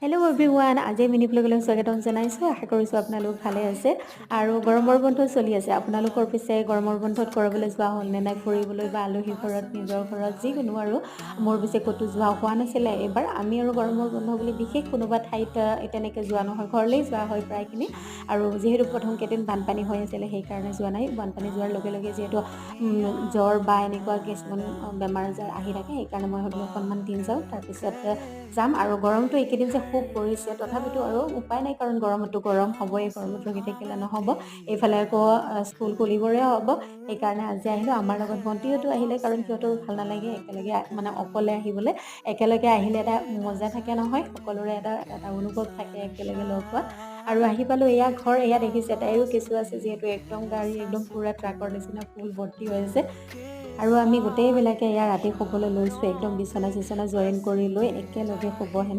Hello' everyone, আজি mini ব্লগলৈ স্বাগতম জনাইছোঁ। আশা কৰিছোঁ আপোনালোক ভালে আছে আৰু গৰমৰ বন্ধ চলি আছে। আপোনালোকৰ পিছে গৰমৰ বন্ধত ক'ৰবালৈ যোৱা হ'ল নে নাই, ফুৰিবলৈ বা আলহী ঘৰত, নিজৰ ঘৰত, যিকোনো আৰু। মোৰ পিছে ক'তো যোৱা হোৱা নাছিলে এইবাৰ। আমি আৰু গৰমৰ বন্ধ বুলি বিশেষ কোনোবা ঠাইত তেনেকৈ যোৱা নহয়, ঘৰলেই যোৱা হয় প্ৰায়খিনি। আৰু যিহেতু প্ৰথম কেইদিন বানপানী হৈ আছিলে, সেইকাৰণে যোৱা নাই। বানপানী যোৱাৰ লগে লগে যিহেতু জ্বৰ বা এনেকুৱা কিছুমান বেমাৰ আজাৰ আহি থাকে, সেইকাৰণে মই ভাবিলোঁ অকণমান দিন যাওঁ, তাৰপিছত যাম। আৰু গৰমটো এইকেইদিন যে খুব পৰিছে, তথাপিতো আৰু উপায় নাই, কাৰণ গৰমতো গৰম হ'বই, গৰমত ৰখি থাকিলে নহ'ব। এইফালে আকৌ স্কুল খুলিবৰে হ'ব, সেইকাৰণে আজি আহিলোঁ। আমাৰ লগত ভণ্টিহঁতো আহিলে, কাৰণ সিহঁতৰো ভাল নালাগে একেলগে মানে অকলে আহিবলৈ। একেলগে আহিলে এটা মজা থাকে নহয়, সকলোৰে এটা অনুভৱ থাকে একেলগে লগ হোৱা। আৰু আহি পালোঁ, এয়া ঘৰ, এয়া দেখিছে তাইৰো কেঁচু আছে, যিহেতু একদম গাড়ী একদম পুৰা ট্ৰাকৰ নিচিনা ফুল ভৰ্তি হৈ আছে। আৰু আমি গোটেইবিলাকে ইয়াৰ ৰাতি শুবলৈ লৈছোঁ, একদম বিচনা চিচনা জইন কৰি লৈ একেলগে শুব হেনো।